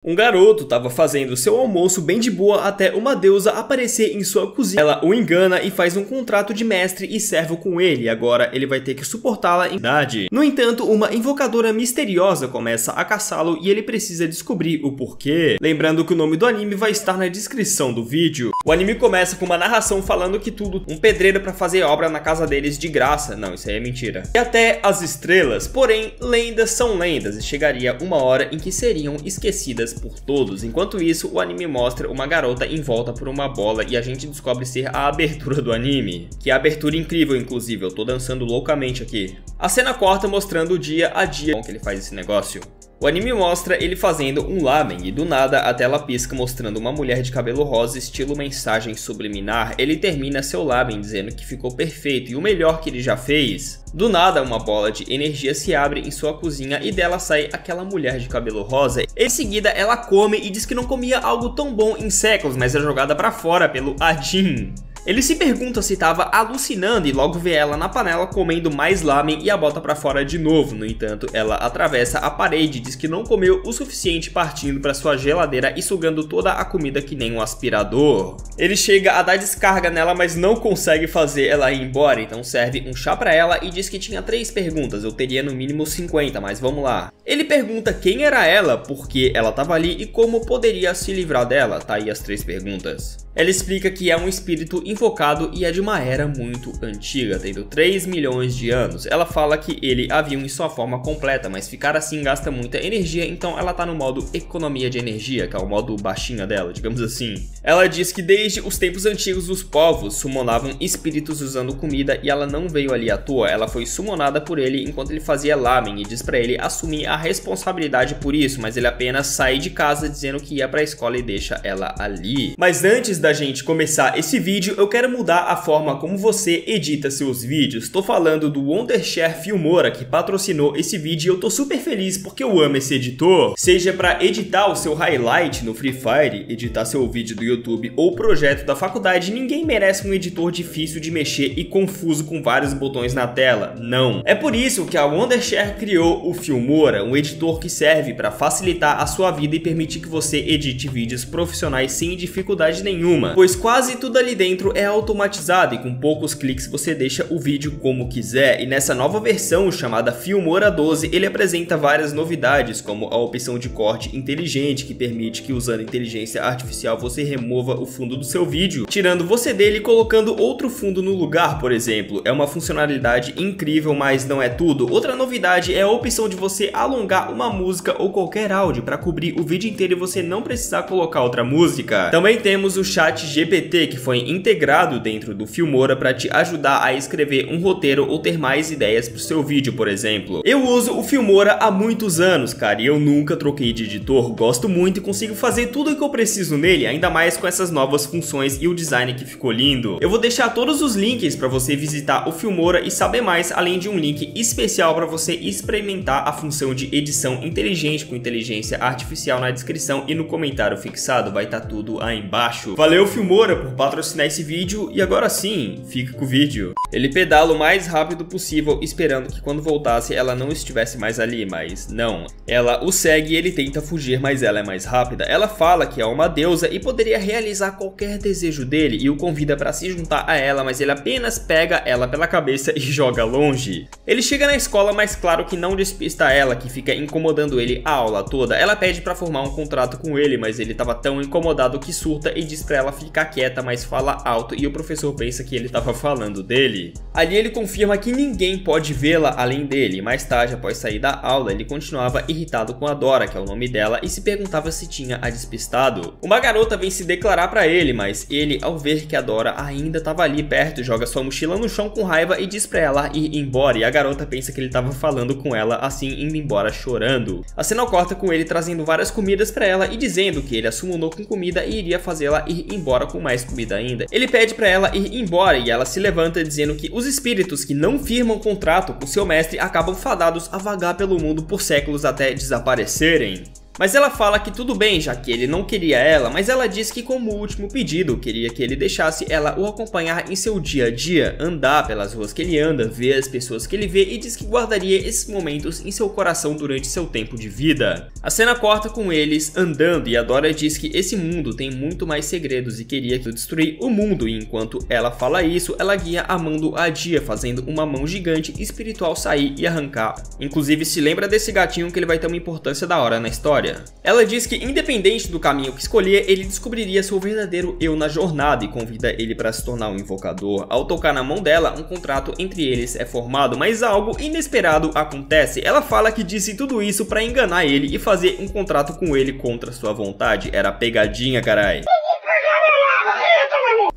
Um garoto estava fazendo seu almoço bem de boa até uma deusa aparecer em sua cozinha. Ela o engana e faz um contrato de mestre e servo com ele. Agora ele vai ter que suportá-la em idade. No entanto, uma invocadora misteriosa começa a caçá-lo e ele precisa descobrir o porquê. Lembrando que o nome do anime vai estar na descrição do vídeo. O anime começa com uma narração falando que tudo um pedreiro para fazer obra na casa deles de graça. Não, isso aí é mentira. E até as estrelas. Porém, lendas são lendas e chegaria uma hora em que seriam esquecidas por todos. Enquanto isso, o anime mostra uma garota envolta por uma bola e a gente descobre ser a abertura do anime. Que é a abertura incrível, inclusive. Eu tô dançando loucamente aqui. A cena corta mostrando o dia a dia como que ele faz esse negócio. O anime mostra ele fazendo um lamen e do nada a tela pisca mostrando uma mulher de cabelo rosa estilo mensagem subliminar. Ele termina seu lamen dizendo que ficou perfeito e o melhor que ele já fez. Do nada uma bola de energia se abre em sua cozinha e dela sai aquela mulher de cabelo rosa. Em seguida ela come e diz que não comia algo tão bom em séculos, mas é jogada pra fora pelo Ajin. Ele se pergunta se estava alucinando e logo vê ela na panela comendo mais lamen e a bota pra fora de novo. No entanto, ela atravessa a parede e diz que não comeu o suficiente partindo para sua geladeira e sugando toda a comida que nem um aspirador. Ele chega a dar descarga nela, mas não consegue fazer ela ir embora, então serve um chá pra ela e diz que tinha 3 perguntas. Eu teria no mínimo 50, mas vamos lá. Ele pergunta quem era ela, por que ela estava ali e como poderia se livrar dela. Tá aí as 3 perguntas. Ela explica que é um espírito invocado e é de uma era muito antiga, tendo 3 milhões de anos. Ela fala que ele a viu em sua forma completa, mas ficar assim gasta muita energia, então ela tá no modo economia de energia, que é o modo baixinha dela, digamos assim. Ela diz que desde os tempos antigos os povos summonavam espíritos usando comida e ela não veio ali à toa, ela foi summonada por ele enquanto ele fazia lamen e diz pra ele assumir a responsabilidade por isso, mas ele apenas sai de casa dizendo que ia pra escola e deixa ela ali. Mas antes da gente começar esse vídeo, eu quero mudar a forma como você edita seus vídeos. Tô falando do Wondershare Filmora, que patrocinou esse vídeo e eu tô super feliz porque eu amo esse editor. Seja para editar o seu highlight no Free Fire, editar seu vídeo do YouTube ou projeto da faculdade, ninguém merece um editor difícil de mexer e confuso com vários botões na tela. Não. É por isso que a Wondershare criou o Filmora, um editor que serve para facilitar a sua vida e permitir que você edite vídeos profissionais sem dificuldade nenhuma. Pois quase tudo ali dentro é automatizado e com poucos cliques você deixa o vídeo como quiser. E nessa nova versão chamada Filmora 12 ele apresenta várias novidades, como a opção de corte inteligente, que permite que usando inteligência artificial você remova o fundo do seu vídeo, tirando você dele e colocando outro fundo no lugar, por exemplo. É uma funcionalidade incrível, mas não é tudo. Outra novidade é a opção de você alongar uma música ou qualquer áudio para cobrir o vídeo inteiro e você não precisar colocar outra música. Também temos o ChatGPT, que foi integrado dentro do Filmora para te ajudar a escrever um roteiro ou ter mais ideias para o seu vídeo, por exemplo. Eu uso o Filmora há muitos anos, cara, e eu nunca troquei de editor. Gosto muito e consigo fazer tudo o que eu preciso nele, ainda mais com essas novas funções e o design que ficou lindo. Eu vou deixar todos os links para você visitar o Filmora e saber mais, além de um link especial para você experimentar a função de edição inteligente com inteligência artificial na descrição e no comentário fixado, vai estar tudo aí embaixo. Valeu Filmora por patrocinar esse vídeo e agora sim, fica com o vídeo. Ele pedala o mais rápido possível esperando que quando voltasse ela não estivesse mais ali, mas não. Ela o segue e ele tenta fugir, mas ela é mais rápida. Ela fala que é uma deusa e poderia realizar qualquer desejo dele e o convida para se juntar a ela, mas ele apenas pega ela pela cabeça e joga longe. Ele chega na escola, mas claro que não despista ela, que fica incomodando ele a aula toda. Ela pede para formar um contrato com ele, mas ele tava tão incomodado que surta e diz pra ela ficar quieta, mas fala alto e o professor pensa que ele tava falando dele. Ali ele confirma que ninguém pode vê-la além dele. Mais tarde, após sair da aula, ele continuava irritado com a Dora, que é o nome dela, e se perguntava se tinha a despistado. Uma garota vem se declarar pra ele, mas ele, ao ver que a Dora ainda tava ali perto, joga sua mochila no chão com raiva e diz pra ela ir embora, e a garota pensa que ele tava falando com ela, assim indo embora chorando. A cena corta com ele trazendo várias comidas pra ela e dizendo que ele a summonou com comida e iria fazê-la ir embora com mais comida ainda. Ele pede pra ela ir embora e ela se levanta dizendo que os espíritos que não firmam contrato com seu mestre acabam fadados a vagar pelo mundo por séculos até desaparecerem. Mas ela fala que tudo bem, já que ele não queria ela, mas ela diz que como último pedido, queria que ele deixasse ela o acompanhar em seu dia a dia, andar pelas ruas que ele anda, ver as pessoas que ele vê e diz que guardaria esses momentos em seu coração durante seu tempo de vida. A cena corta com eles andando e a Dora diz que esse mundo tem muito mais segredos e queria destruir o mundo, e enquanto ela fala isso, ela guia a mão do Adia, fazendo uma mão gigante espiritual sair e arrancar. Inclusive, se lembra desse gatinho que ele vai ter uma importância da hora na história. Ela diz que independente do caminho que escolher, ele descobriria seu verdadeiro eu na jornada e convida ele para se tornar um invocador. Ao tocar na mão dela, um contrato entre eles é formado, mas algo inesperado acontece. Ela fala que disse tudo isso para enganar ele e fazer um contrato com ele contra sua vontade. Era pegadinha, carai.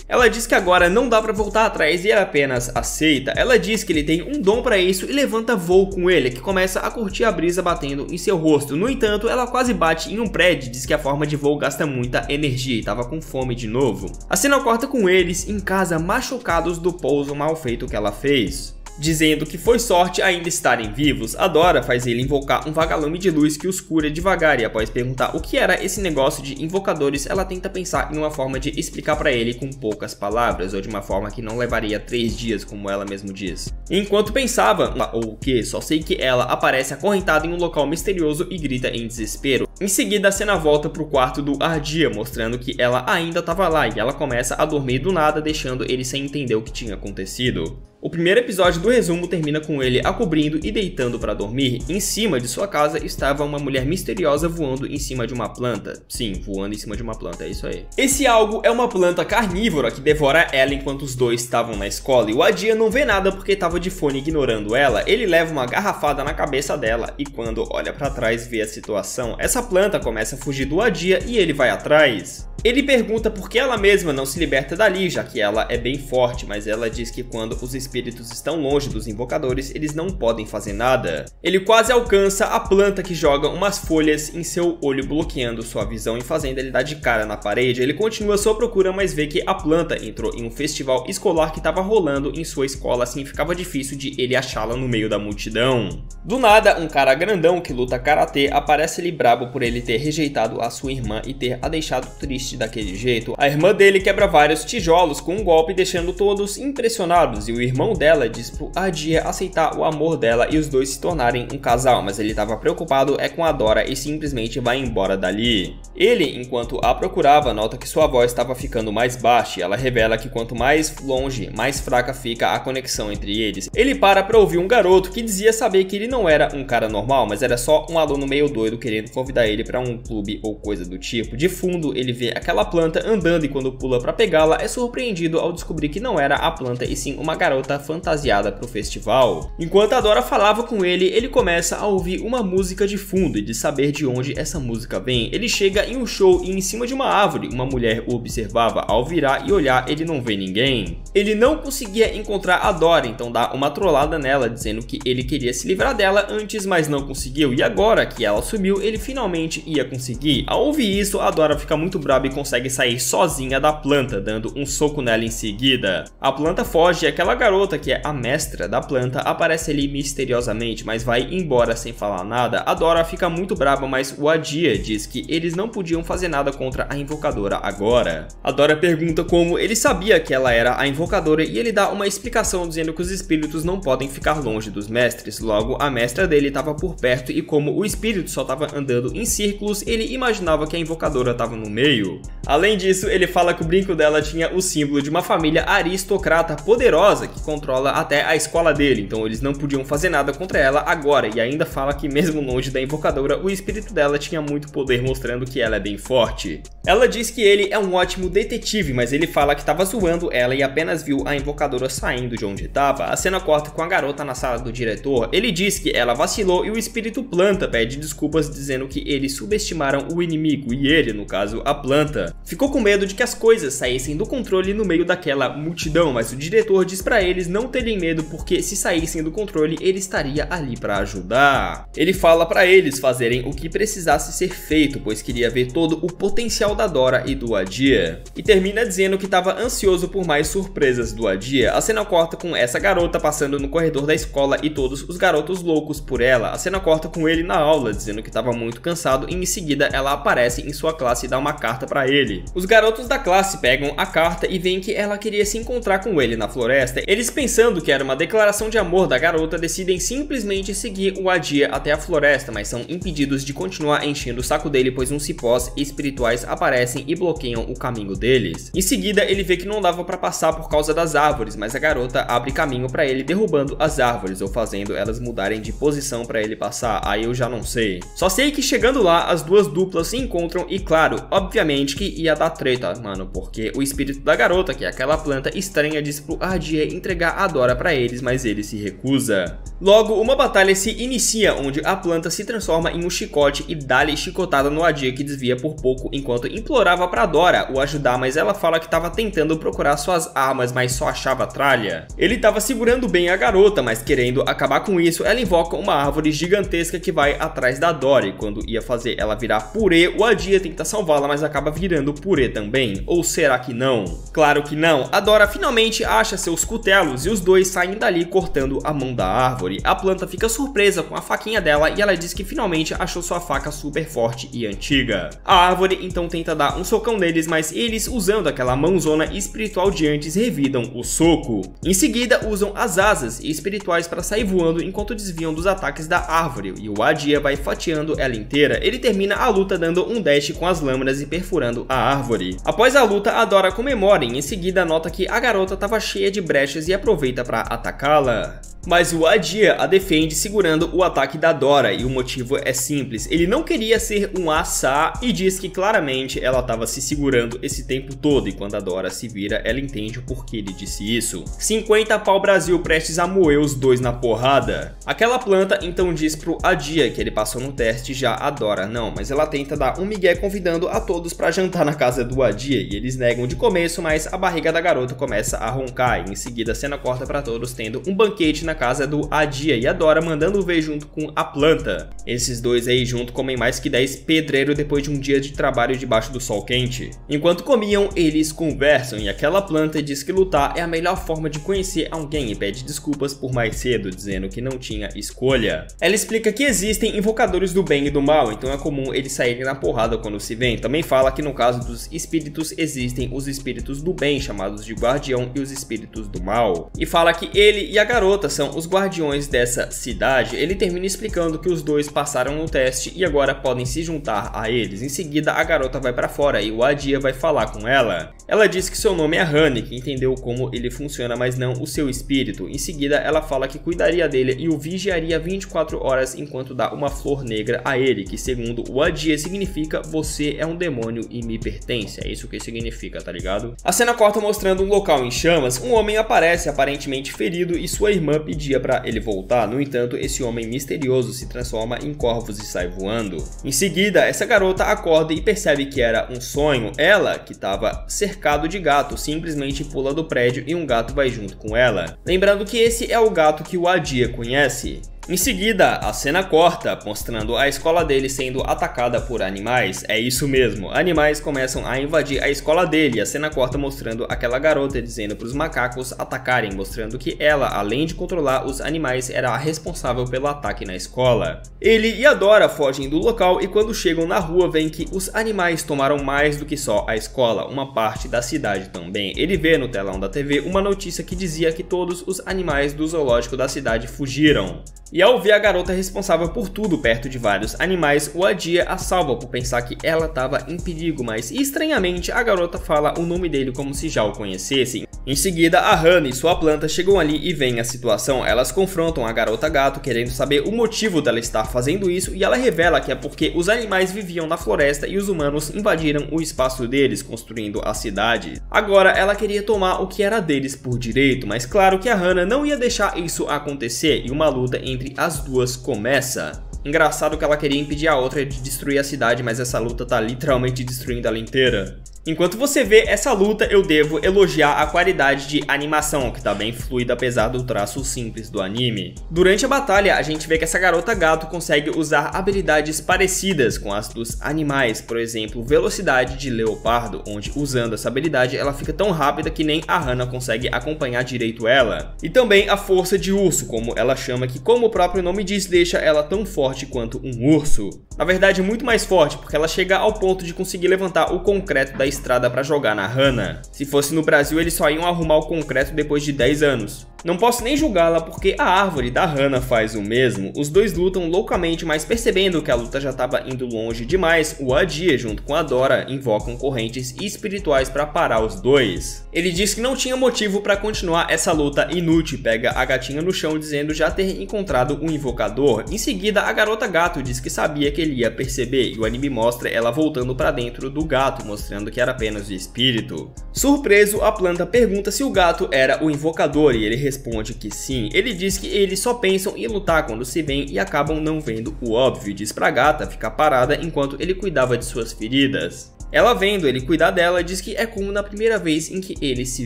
Ela diz que agora não dá pra voltar atrás e ela apenas aceita. Ela diz que ele tem um dom pra isso e levanta voo com ele, que começa a curtir a brisa batendo em seu rosto. No entanto, ela quase bate em um prédio e diz que a forma de voo gasta muita energia e tava com fome de novo. A cena corta com eles em casa, machucados do pouso mal feito que ela fez. Dizendo que foi sorte ainda estarem vivos, a Dora faz ele invocar um vagalume de luz que os cura devagar e após perguntar o que era esse negócio de invocadores, ela tenta pensar em uma forma de explicar pra ele com poucas palavras ou de uma forma que não levaria 3 dias, como ela mesmo diz. Enquanto pensava, ou o que, só sei que ela aparece acorrentada em um local misterioso e grita em desespero. Em seguida a cena volta pro quarto do Ardia, mostrando que ela ainda estava lá e ela começa a dormir do nada, deixando ele sem entender o que tinha acontecido. O primeiro episódio do resumo termina com ele a cobrindo e deitando para dormir. Em cima de sua casa estava uma mulher misteriosa voando em cima de uma planta. Sim, voando em cima de uma planta, é isso aí. Esse algo é uma planta carnívora que devora ela enquanto os dois estavam na escola. E o Adia não vê nada porque estava de fone ignorando ela. Ele leva uma garrafada na cabeça dela e quando olha para trás vê a situação. Essa planta começa a fugir do Adia e ele vai atrás. Ele pergunta por que ela mesma não se liberta dali, já que ela é bem forte, mas ela diz que quando os espíritos estão longe dos invocadores, eles não podem fazer nada. Ele quase alcança a planta que joga umas folhas em seu olho, bloqueando sua visão e fazendo ele dar de cara na parede. Ele continua sua procura, mas vê que a planta entrou em um festival escolar que estava rolando em sua escola, assim ficava difícil de ele achá-la no meio da multidão. Do nada, um cara grandão que luta karatê aparece ali brabo por ele ter rejeitado a sua irmã e ter a deixado triste daquele jeito. A irmã dele quebra vários tijolos com um golpe, deixando todos impressionados, e o irmão dela diz pro Adia aceitar o amor dela e os dois se tornarem um casal, mas ele estava preocupado com a Dora e simplesmente vai embora dali. Ele, enquanto a procurava, nota que sua voz estava ficando mais baixa e ela revela que quanto mais longe, mais fraca fica a conexão entre eles. Ele para ouvir um garoto que dizia saber que ele não era um cara normal, mas era só um aluno meio doido querendo convidar ele para um clube ou coisa do tipo. De fundo, ele vê aquela planta andando e quando pula para pegá-la é surpreendido ao descobrir que não era a planta e sim uma garota fantasiada pro festival. Enquanto a Dora falava com ele, ele começa a ouvir uma música de fundo e de saber de onde essa música vem. Ele chega em um show e em cima de uma árvore, uma mulher o observava. Ao virar e olhar, ele não vê ninguém. Ele não conseguia encontrar a Dora, então dá uma trollada nela, dizendo que ele queria se livrar dela antes, mas não conseguiu. E agora que ela sumiu, ele finalmente ia conseguir. Ao ouvir isso, a Dora fica muito braba e consegue sair sozinha da planta, dando um soco nela em seguida. A planta foge e aquela garota, que é a mestra da planta, aparece ali misteriosamente, mas vai embora sem falar nada. A Dora fica muito braba, mas o Adia diz que eles não podiam fazer nada contra a invocadora agora. A Dora pergunta como ele sabia que ela era a invocadora e ele dá uma explicação dizendo que os espíritos não podem ficar longe dos mestres, logo a mestra dele estava por perto e como o espírito só estava andando em círculos, ele imaginava que a invocadora estava no meio. Além disso, ele fala que o brinco dela tinha o símbolo de uma família aristocrata poderosa que controla até a escola dele, então eles não podiam fazer nada contra ela agora, e ainda fala que mesmo longe da invocadora, o espírito dela tinha muito poder, mostrando que ela é bem forte. Ela diz que ele é um ótimo detetive, mas ele fala que estava zoando ela e apenas viu a invocadora saindo de onde estava. A cena corta com a garota na sala do diretor. Ele diz que ela vacilou e o espírito planta pede desculpas dizendo que eles subestimaram o inimigo e ele, no caso, a planta, ficou com medo de que as coisas saíssem do controle no meio daquela multidão, mas o diretor diz pra eles não terem medo porque se saíssem do controle ele estaria ali pra ajudar. Ele fala pra eles fazerem o que precisasse ser feito, pois queria ver todo o potencial da Dora e do Adia. E termina dizendo que estava ansioso por mais surpresas do Adia. A cena corta com essa garota passando no corredor da escola e todos os garotos loucos por ela. A cena corta com ele na aula, dizendo que estava muito cansado e em seguida ela aparece em sua classe e dá uma carta para ele. Os garotos da classe pegam a carta e veem que ela queria se encontrar com ele na floresta. Eles, pensando que era uma declaração de amor da garota, decidem simplesmente seguir o Adia até a floresta, mas são impedidos de continuar enchendo o saco dele, pois uns cipós espirituais aparecem e bloqueiam o caminho deles. Em seguida, ele vê que não dava para passar por causa das árvores, mas a garota abre caminho para ele derrubando as árvores ou fazendo elas mudarem de posição para ele passar. Aí eu já não sei. Só sei que chegando lá, as duas duplas se encontram e, claro, obviamente que ia dar treta, mano, porque o espírito da garota, que é aquela planta estranha, diz pro Adia entregar a Dora para eles, mas ele se recusa. Logo, uma batalha se inicia onde a planta se transforma em um chicote e dá-lhe chicotada no Adia, que desvia por pouco enquanto implorava pra Dora o ajudar, mas ela fala que estava tentando procurar suas armas, mas só achava tralha. Ele estava segurando bem a garota, mas querendo acabar com isso, ela invoca uma árvore gigantesca que vai atrás da Dora, e quando ia fazer ela virar purê, o Adia tenta salvá-la, mas acaba virando purê também. Ou será que não? Claro que não. A Dora finalmente acha seus cutelos e os dois saem dali cortando a mão da árvore. A planta fica surpresa com a faquinha dela e ela diz que finalmente achou sua faca super forte e antiga. A árvore então tenta dar um socão neles, mas eles, usando aquela mãozona espiritual de antes, revidam o soco. Em seguida, usam as asas espirituais para sair voando enquanto desviam dos ataques da árvore, e o Adia vai fatiando ela inteira. Ele termina a luta dando um dash com as lâminas e perfurando a árvore. Após a luta, a Dora comemora e em seguida nota que a garota estava cheia de brechas e aproveita para atacá-la. Mas o Adia a defende segurando o ataque da Dora, e o motivo é simples. Ele não queria ser um assá e diz que claramente ela estava se segurando esse tempo todo, e quando a Dora se vira, ela entende o porquê ele disse isso. 50 pau Brasil prestes a moer os dois na porrada. Aquela planta então diz pro Adia que ele passou no teste, já a Dora não, mas ela tenta dar um migué convidando a todos para jantar na casa do Adia, e eles negam de começo, mas a barriga da garota começa a roncar, e em seguida a cena corta para todos tendo um banquete na casa do Adia e a Dora mandando ver junto com a planta. Esses dois aí junto comem mais que 10 pedreiros depois de um dia de trabalho debaixo do sol quente. Enquanto comiam, eles conversam e aquela planta diz que lutar é a melhor forma de conhecer alguém e pede desculpas por mais cedo, dizendo que não tinha escolha. Ela explica que existem invocadores do bem e do mal, então é comum eles saírem na porrada quando se veem. Também fala que no caso dos espíritos existem os espíritos do bem, chamados de guardião, e os espíritos do mal. E fala que ele e a garota são os guardiões dessa cidade. Ele termina explicando que os dois passaram no teste e agora podem se juntar a eles. Em seguida, a garota vai pra fora e o Adia vai falar com ela. Ela diz que seu nome é Honey, que entendeu como ele funciona, mas não o seu espírito. Em seguida, ela fala que cuidaria dele e o vigiaria 24 horas enquanto dá uma flor negra a ele, que segundo o Adia significa você é um demônio e me pertence. É isso que significa, tá ligado? A cena corta mostrando um local em chamas. Um homem aparece aparentemente ferido e sua irmã pedia pra ele voltar. No entanto, esse homem misterioso se transforma em corvos e sai voando. Em seguida, essa garota acorda e percebe que era um sonho. Ela, que estava cercado de gato, simplesmente pula do prédio e um gato vai junto com ela. Lembrando que esse é o gato que o Adia conhece. Em seguida, a cena corta, mostrando a escola dele sendo atacada por animais. É isso mesmo, animais começam a invadir a escola dele. A cena corta mostrando aquela garota dizendo para os macacos atacarem, mostrando que ela, além de controlar os animais, era a responsável pelo ataque na escola. Ele e a Dora fogem do local e quando chegam na rua veem que os animais tomaram mais do que só a escola, uma parte da cidade também. Ele vê no telão da TV uma notícia que dizia que todos os animais do zoológico da cidade fugiram. E ao ver a garota responsável por tudo perto de vários animais, o Adia a salva por pensar que ela estava em perigo, mas estranhamente a garota fala o nome dele como se já o conhecessem. Em seguida, a Honey e sua planta chegam ali e veem a situação. Elas confrontam a garota gato querendo saber o motivo dela estar fazendo isso e ela revela que é porque os animais viviam na floresta e os humanos invadiram o espaço deles, construindo a cidade. Agora ela queria tomar o que era deles por direito, mas claro que a Hannah não ia deixar isso acontecer e uma luta entre as duas começa. Engraçado que ela queria impedir a outra de destruir a cidade, mas essa luta tá literalmente destruindo ela inteira. Enquanto você vê essa luta, eu devo elogiar a qualidade de animação, que tá bem fluida apesar do traço simples do anime. Durante a batalha, a gente vê que essa garota gato consegue usar habilidades parecidas com as dos animais, por exemplo, velocidade de leopardo, onde usando essa habilidade ela fica tão rápida que nem a Hana consegue acompanhar direito ela. E também a força de urso, como ela chama, que como o próprio nome diz, deixa ela tão forte quanto um urso. Na verdade, muito mais forte, porque ela chega ao ponto de conseguir levantar o concreto da estrada para jogar na Hana. Se fosse no Brasil, eles só iam arrumar o concreto depois de 10 anos. Não posso nem julgá-la porque a árvore da Hana faz o mesmo. Os dois lutam loucamente, mas percebendo que a luta já estava indo longe demais, o Adia junto com a Dora invocam correntes espirituais para parar os dois. Ele diz que não tinha motivo para continuar essa luta inútil, pega a gatinha no chão dizendo já ter encontrado um invocador. Em seguida, a garota gato diz que sabia que ele ia perceber e o anime mostra ela voltando para dentro do gato, mostrando que era apenas o espírito. Surpreso, a planta pergunta se o gato era o invocador e ele responde que sim. Ele diz que eles só pensam em lutar quando se veem e acabam não vendo o óbvio. Diz pra gata ficar parada enquanto ele cuidava de suas feridas. Ela vendo ele cuidar dela, diz que é como na primeira vez em que eles se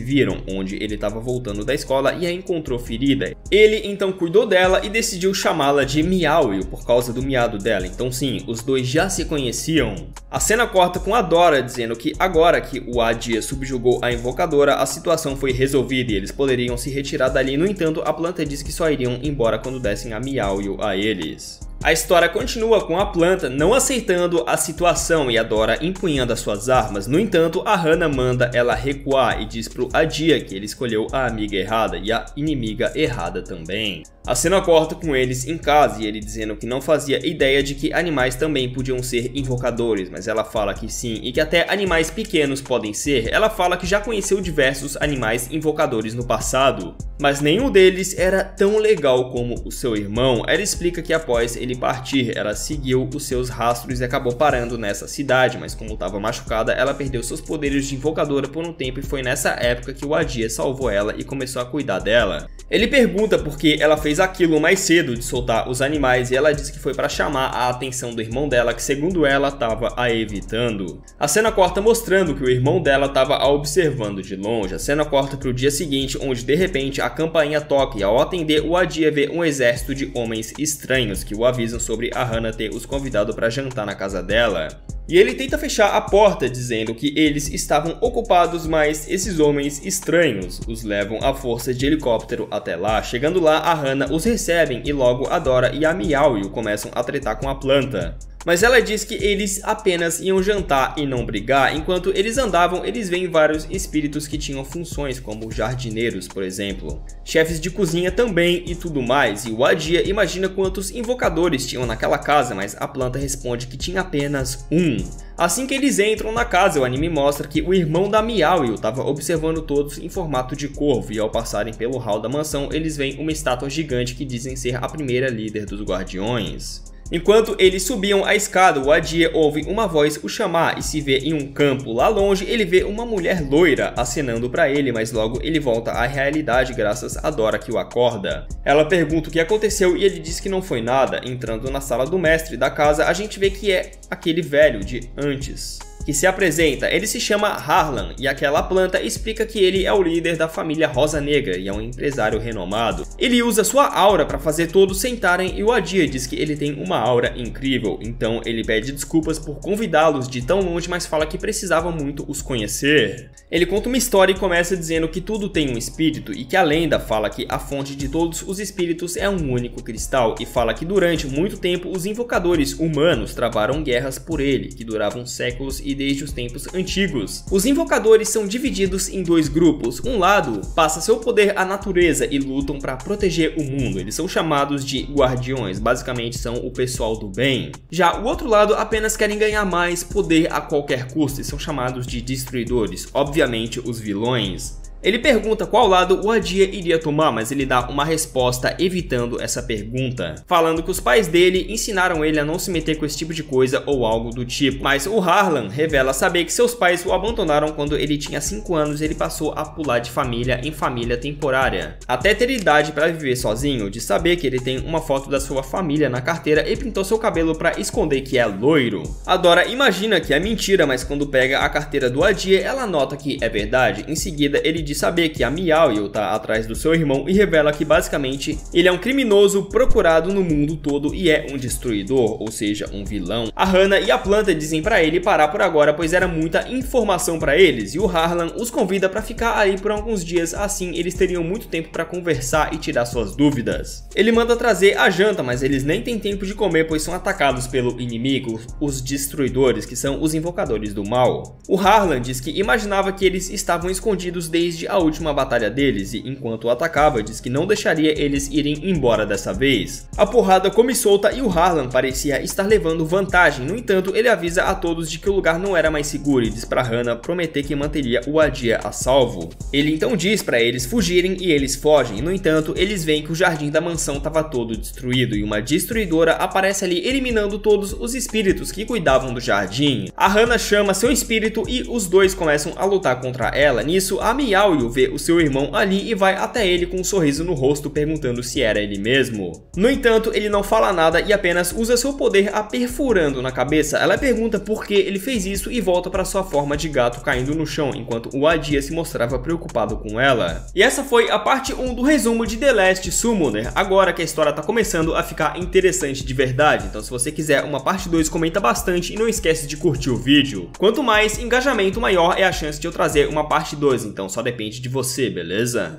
viram, onde ele estava voltando da escola e a encontrou ferida. Ele então cuidou dela e decidiu chamá-la de Miaoyu por causa do miado dela, então sim, os dois já se conheciam. A cena corta com a Dora dizendo que agora que o Adia subjugou a invocadora, a situação foi resolvida e eles poderiam se retirar dali. No entanto, a planta diz que só iriam embora quando dessem a Miaoyu a eles. A história continua com a planta não aceitando a situação e a Dora empunhando as suas armas. No entanto, a Hana manda ela recuar e diz pro Adia que ele escolheu a amiga errada e a inimiga errada também. A cena corta com eles em casa e ele dizendo que não fazia ideia de que animais também podiam ser invocadores, mas ela fala que sim e que até animais pequenos podem ser. Ela fala que já conheceu diversos animais invocadores no passado, mas nenhum deles era tão legal como o seu irmão. Ela explica que após ele partir, ela seguiu os seus rastros e acabou parando nessa cidade, mas como estava machucada, ela perdeu seus poderes de invocadora por um tempo e foi nessa época que o Adia salvou ela e começou a cuidar dela. Ele pergunta por que ela fez aquilo mais cedo de soltar os animais e ela diz que foi para chamar a atenção do irmão dela, que segundo ela estava a evitando. A cena corta mostrando que o irmão dela estava a observando de longe. A cena corta para o dia seguinte, onde de repente a campainha toca e ao atender o Adia vê um exército de homens estranhos que o avisam sobre a Hana ter os convidado para jantar na casa dela. E ele tenta fechar a porta dizendo que eles estavam ocupados, mas esses homens estranhos os levam à força de helicóptero até lá. Chegando lá, a Hana os recebem e logo a Dora e a Miaoyu começam a tretar com a planta. Mas ela diz que eles apenas iam jantar e não brigar. Enquanto eles andavam, eles veem vários espíritos que tinham funções, como jardineiros, por exemplo, chefes de cozinha também e tudo mais. E o Adia imagina quantos invocadores tinham naquela casa, mas a planta responde que tinha apenas um. Assim que eles entram na casa, o anime mostra que o irmão da Miaoyu estava observando todos em formato de corvo e ao passarem pelo hall da mansão, eles veem uma estátua gigante que dizem ser a primeira líder dos guardiões. Enquanto eles subiam a escada, o Adia ouve uma voz o chamar e se vê em um campo. Lá longe, ele vê uma mulher loira acenando para ele, mas logo ele volta à realidade graças a Dora que o acorda. Ela pergunta o que aconteceu e ele diz que não foi nada. Entrando na sala do mestre da casa, a gente vê que é aquele velho de antes que se apresenta. Ele se chama Harlan e aquela planta explica que ele é o líder da família Rosa Negra e é um empresário renomado. Ele usa sua aura para fazer todos sentarem e o Adia diz que ele tem uma aura incrível, então ele pede desculpas por convidá-los de tão longe, mas fala que precisava muito os conhecer. Ele conta uma história e começa dizendo que tudo tem um espírito e que a lenda fala que a fonte de todos os espíritos é um único cristal e fala que durante muito tempo os invocadores humanos travaram guerras por ele, que duravam séculos e desde os tempos antigos. Os invocadores são divididos em dois grupos. Um lado passa seu poder à natureza e lutam para proteger o mundo. Eles são chamados de guardiões, basicamente são o pessoal do bem. Já o outro lado apenas querem ganhar mais poder a qualquer custo e são chamados de destruidores, obviamente os vilões. Ele pergunta qual lado o Adia iria tomar, mas ele dá uma resposta evitando essa pergunta, falando que os pais dele ensinaram ele a não se meter com esse tipo de coisa ou algo do tipo. Mas o Harlan revela saber que seus pais o abandonaram quando ele tinha 5 anos e ele passou a pular de família em família temporária, até ter idade para viver sozinho, de saber que ele tem uma foto da sua família na carteira e pintou seu cabelo para esconder que é loiro. A Dora imagina que é mentira, mas quando pega a carteira do Adia, ela nota que é verdade. Em seguida, ele diz saber que a Miaoyu tá atrás do seu irmão e revela que basicamente ele é um criminoso procurado no mundo todo e é um destruidor, ou seja, um vilão. A Hana e a planta dizem para ele parar por agora, pois era muita informação para eles, e o Harlan os convida para ficar ali por alguns dias, assim eles teriam muito tempo para conversar e tirar suas dúvidas. Ele manda trazer a janta, mas eles nem têm tempo de comer, pois são atacados pelo inimigo, os destruidores, que são os invocadores do mal. O Harlan diz que imaginava que eles estavam escondidos desde a última batalha deles, e enquanto o atacava, diz que não deixaria eles irem embora dessa vez. A porrada come solta e o Harlan parecia estar levando vantagem, no entanto ele avisa a todos de que o lugar não era mais seguro e diz pra Hana prometer que manteria o Adia a salvo. Ele então diz para eles fugirem e eles fogem, no entanto eles veem que o jardim da mansão estava todo destruído e uma destruidora aparece ali eliminando todos os espíritos que cuidavam do jardim. A Hana chama seu espírito e os dois começam a lutar contra ela. Nisso a Miaoyu vê o seu irmão ali e vai até ele com um sorriso no rosto perguntando se era ele mesmo. No entanto ele não fala nada e apenas usa seu poder a perfurando na cabeça. Ela pergunta por que ele fez isso e volta para sua forma de gato caindo no chão, enquanto o Adia se mostrava preocupado com ela. E essa foi a parte 1 do resumo de The Last Summoner. Agora que a história tá começando a ficar interessante de verdade, então se você quiser uma parte 2, comenta bastante e não esquece de curtir o vídeo. Quanto mais engajamento, maior é a chance de eu trazer uma parte 2, então só depende de você, beleza?